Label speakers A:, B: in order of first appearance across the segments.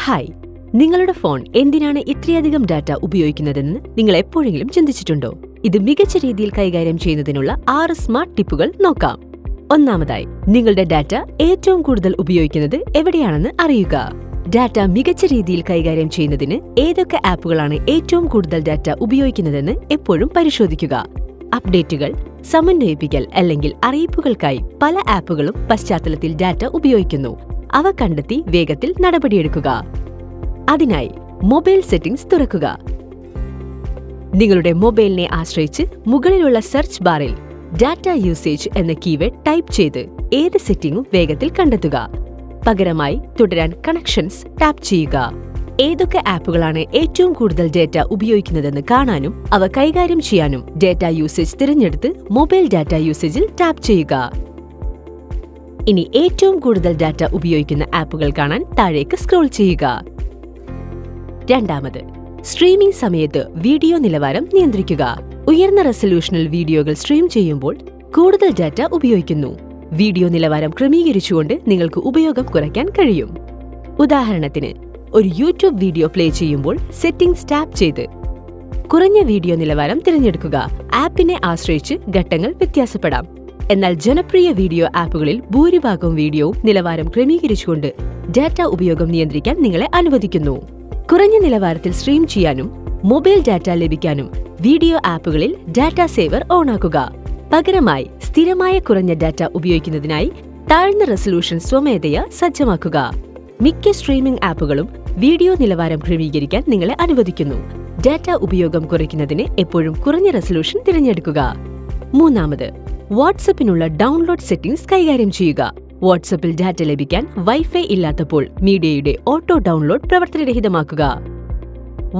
A: Hi, നിങ്ങളുടെ phone എന്തിനാണ് ഇത്രയധികം ഡാറ്റ ഉപയോഗിക്കുന്നതെന്ന് നിങ്ങൾ എപ്പോഴെങ്കിലും ചിന്തിച്ചിട്ടുണ്ടോ? ഇത് മികച്ച രീതിയിൽ കൈകാര്യം ചെയ്യുന്നതിനുള്ള 6 സ്മാർട്ട് ടിപ്പുകൾ നോക്കാം. ഒന്നാമതായി, നിങ്ങളുടെ ഡാറ്റ ഏറ്റവും കൂടുതൽ ഉപയോഗിക്കുന്നത് എവിടെയാണെന്ന് അറിയുക. ഡാറ്റ മികച്ച രീതിയിൽ കൈകാര്യം ചെയ്യുന്നതിന് ഏതൊക്കെ ആപ്പുകളാണ് ഏറ്റവും കൂടുതൽ ഡാറ്റ ഉപയോഗിക്കുന്നതെന്ന് എപ്പോഴും പരിശോധിക്കുക. അപ്ഡേറ്റുകൾ, സമന്വയിപ്പിക്കൽ അല്ലെങ്കിൽ അറിയിപ്പുകൾക്കായി പല ആപ്പുകളും പശ്ചാത്തലത്തിൽ ഡാറ്റ ഉപയോഗിക്കുന്നു. അവ കണ്ടെത്തി വേഗത്തിൽ നടപടിയെടുക്കുക. അതിനായി മൊബൈൽ സെറ്റിംഗ്സ് തുറക്കുക. നിങ്ങളുടെ മൊബൈലിനെ ആശ്രയിച്ച് മുകളിലുള്ള സെർച്ച് ബാറിൽ ഡാറ്റ യൂസേജ് എന്ന കീവേഡ് ടൈപ്പ് ചെയ്ത് ഏത് സെറ്റിംഗും വേഗത്തിൽ കണ്ടെത്തുക. പകരമായി തുടരാൻ കണക്ഷൻസ് ടാപ്പ് ചെയ്യുക. ഏതൊക്കെ ആപ്പുകളാണ് ഏറ്റവും കൂടുതൽ ഡാറ്റ ഉപയോഗിക്കുന്നതെന്ന് കാണാനും അവ കൈകാര്യം ചെയ്യാനും ഡാറ്റ യൂസേജ് തിരഞ്ഞെടുത്ത് മൊബൈൽ ഡാറ്റ യൂസേജിൽ ടാപ്പ് ചെയ്യുക. ഇനി ഏറ്റവും കൂടുതൽ ഡാറ്റ ഉപയോഗിക്കുന്ന ആപ്പുകൾ കാണാൻ താഴേക്ക് സ്ക്രോൾ ചെയ്യുക. രണ്ടാമത്, സ്ട്രീമിംഗ് സമയത്ത് വീഡിയോ നിലവാരം നിയന്ത്രിക്കുക. ഉയർന്ന റെസല്യൂഷനിൽ വീഡിയോകൾ സ്ട്രീം ചെയ്യുമ്പോൾ കൂടുതൽ ഡാറ്റ ഉപയോഗിക്കുന്നു. വീഡിയോ നിലവാരം ക്രമീകരിച്ചുകൊണ്ട് നിങ്ങൾക്ക് ഉപയോഗം കുറയ്ക്കാൻ കഴിയും. ഉദാഹരണത്തിന്, ഒരു യൂട്യൂബ് വീഡിയോ പ്ലേ ചെയ്യുമ്പോൾ സെറ്റിംഗ്സ് ടാപ്പ് ചെയ്ത് കുറഞ്ഞ വീഡിയോ നിലവാരം തിരഞ്ഞെടുക്കുക. ആപ്പിനെ ആശ്രയിച്ച് ഘട്ടങ്ങൾ വ്യത്യാസപ്പെടാം. എന്നാൽ ജനപ്രിയ വീഡിയോ ആപ്പുകളിൽ ഭൂരിഭാഗം വീഡിയോവും നിലവാരം ക്രമീകരിച്ചുകൊണ്ട് ഡാറ്റ ഉപയോഗം നിയന്ത്രിക്കാൻ നിങ്ങളെ അനുവദിക്കുന്നു. കുറഞ്ഞ നിലവാരത്തിൽ സ്ട്രീം ചെയ്യാനും മൊബൈൽ ഡാറ്റ ലഭിക്കാനും വീഡിയോ ആപ്പുകളിൽ ഡാറ്റ സേവർ ഓണാക്കുക. പകരമായി സ്ഥിരമായ കുറഞ്ഞ ഡാറ്റ ഉപയോഗിക്കുന്നതിനായി താഴ്ന്ന റെസല്യൂഷൻ സ്വമേധയാ സജ്ജമാക്കുക. മിക്ക സ്ട്രീമിംഗ് ആപ്പുകളും വീഡിയോ നിലവാരം ക്രമീകരിക്കാൻ നിങ്ങളെ അനുവദിക്കുന്നു. ഡാറ്റ ഉപയോഗം കുറയ്ക്കുന്നതിന് എപ്പോഴും കുറഞ്ഞ റെസല്യൂഷൻ തിരഞ്ഞെടുക്കുക. മൂന്നാമത്, വാട്ട്സ്ആപ്പിനുള്ള ഡൗൺലോഡ് സെറ്റിംഗ്സ് കൈകാര്യം ചെയ്യുക. വാട്ട്സ്ആപ്പിൽ ഡാറ്റ ലഭിക്കാൻ വൈഫൈ ഇല്ലാത്തപ്പോൾ മീഡിയയുടെ ഓട്ടോ ഡൗൺലോഡ് പ്രവർത്തനരഹിതമാക്കുക.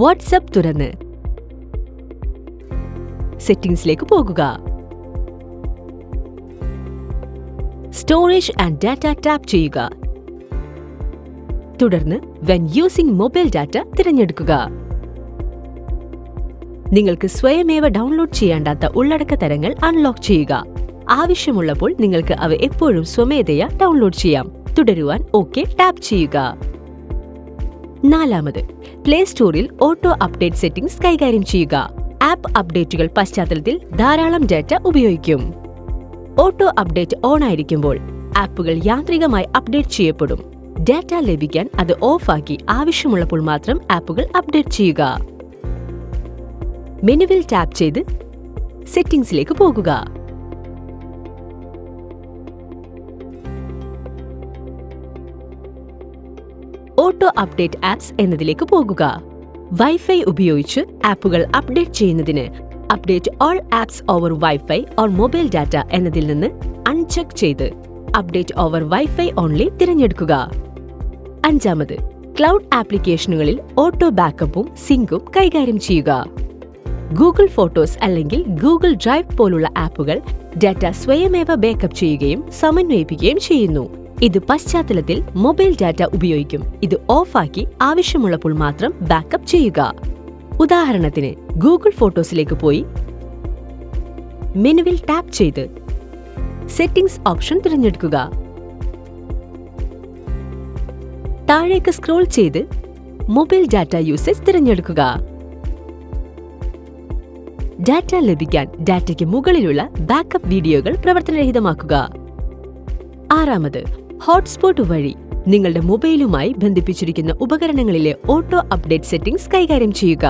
A: വാട്ട്സ്ആപ്പ് തുറന്ന് സെറ്റിംഗ്സിലേക്ക് പോകുക. സ്റ്റോറേജ് ആൻഡ് ഡാറ്റ ടാപ്പ് ചെയ്യുക. തുടർന്ന് വെൻ യൂസിംഗ് മൊബൈൽ ഡാറ്റ തിരഞ്ഞെടുക്കുക. നിങ്ങൾക്ക് സ്വയമേവ ഡൗൺലോഡ് ചെയ്യേണ്ടാത്ത ഉള്ളടക്ക തരങ്ങൾ അൺലോക്ക് ചെയ്യുക. ആവശ്യമുള്ളപ്പോൾ നിങ്ങൾക്ക് അവ എപ്പോഴും സ്വമേധയാ ഡൗൺലോഡ് ചെയ്യാം. തുടരുവാൻ ഓക്കെ ടാപ്പ് ചെയ്യുക. നാലാമത്, പ്ലേ സ്റ്റോറിൽ ഓട്ടോ അപ്ഡേറ്റ് സെറ്റിംഗ്സ് കൈകാര്യം ചെയ്യുക. ആപ്പ് അപ്ഡേറ്റുകൾ പശ്ചാത്തലത്തിൽ ധാരാളം ഡാറ്റ ഉപയോഗിക്കും. ഓട്ടോ അപ്ഡേറ്റ് ഓൺ ആയിരിക്കുമ്പോൾ ആപ്പുകൾ യാന്ത്രികമായി അപ്ഡേറ്റ് ചെയ്യപ്പെടും. ഡാറ്റ ലഭിക്കാൻ അത് ഓഫാക്കി ആവശ്യമുള്ളപ്പോൾ മാത്രം ആപ്പുകൾ അപ്ഡേറ്റ് ചെയ്യുക. മെനുവിൽ ടാപ്പ് ചെയ്ത് സെറ്റിംഗ്സിലേക്ക് പോകുക. ഓട്ടോ അപ്ഡേറ്റ് ആപ്സ് എന്നതിലേക്ക് പോകുക. വൈഫൈ ഉപയോഗിച്ച് ആപ്പുകൾ അപ്ഡേറ്റ് ചെയ്യുന്നതിന് update all apps over wifi on mobile data എന്നതിൽ നിന്ന് അൺചെക്ക് ചെയ്ത് അപ്ഡേറ്റ് ഓവർ വൈഫൈ ഓൺലി തിരഞ്ഞെടുക്കുക. അഞ്ചാമത്, ക്ലൗഡ് ആപ്ലിക്കേഷനുകളിൽ ഓട്ടോ ബാക്കപ്പും സിങ്കും കൈകാര്യം ചെയ്യുക. ഗൂഗിൾ ഫോട്ടോസ് അല്ലെങ്കിൽ ഗൂഗിൾ ഡ്രൈവ് പോലുള്ള ആപ്പുകൾ ഡാറ്റ സ്വയമേവ ബാക്കപ്പ് ചെയ്യുകയും സമന്വയിപ്പിക്കുകയും ചെയ്യുന്നു. ഇത് പശ്ചാത്തലത്തിൽ മൊബൈൽ ഡാറ്റ ഉപയോഗിക്കും. ഇത് ഓഫാക്കി ആവശ്യമുള്ളപ്പോൾ മാത്രം ബാക്കപ്പ് ചെയ്യുക. ഉദാഹരണത്തിന്, ഗൂഗിൾ ഫോട്ടോസിലേക്ക് പോയി മെനുവിൽ ടാപ്പ് ചെയ്ത് സെറ്റിംഗ്സ് ഓപ്ഷൻ തിരഞ്ഞെടുക്കുക. താഴേക്ക് സ്ക്രോൾ ചെയ്ത് മൊബൈൽ ഡാറ്റ യൂസേജ് തിരഞ്ഞെടുക്കുക. ഡാറ്റ ലഭിക്കാൻ ഡാറ്റയ്ക്ക് മുകളിലുള്ള ബാക്കപ്പ് വീഡിയോകൾ പ്രവർത്തനരഹിതമാക്കുക. ആറാമത്, ഹോട്ട്സ്പോട്ട് വഴി നിങ്ങളുടെ മൊബൈലുമായി ബന്ധിപ്പിച്ചിരിക്കുന്ന ഉപകരണങ്ങളിലെ ഓട്ടോ അപ്ഡേറ്റ് സെറ്റിംഗ്സ് കൈകാര്യം ചെയ്യുക.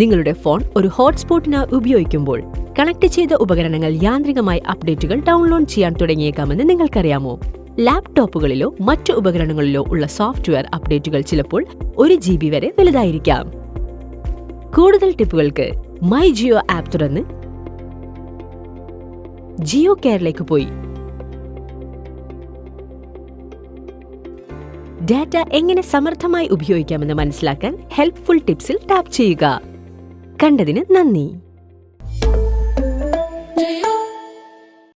A: നിങ്ങളുടെ ഫോൺ ഒരു ഹോട്ട്സ്പോട്ടിനായി ഉപയോഗിക്കുമ്പോൾ കണക്ട് ചെയ്ത ഉപകരണങ്ങൾ യാന്ത്രികമായി അപ്ഡേറ്റുകൾ ഡൗൺലോഡ് ചെയ്യാൻ തുടങ്ങിയേക്കാമെന്ന് നിങ്ങൾക്കറിയാമോ? ലാപ്ടോപ്പുകളിലോ മറ്റു ഉപകരണങ്ങളിലോ ഉള്ള സോഫ്റ്റ്വെയർ അപ്ഡേറ്റുകൾ ചിലപ്പോൾ 1 GB വരെ വലുതായിരിക്കാം. കൂടുതൽ ടിപ്പുകൾക്ക് മൈ ജിയോ ആപ്പ് തുറന്ന് ജിയോ കെയറിലേക്ക് പോയി ഡാറ്റ എങ്ങനെ സമർത്ഥമായി ഉപയോഗിക്കാമെന്ന് മനസ്സിലാക്കാൻ ഹെൽപ്ഫുൾ ടിപ്സിൽ ടാപ്പ് ചെയ്യുക. കണ്ടതിന് നന്ദി.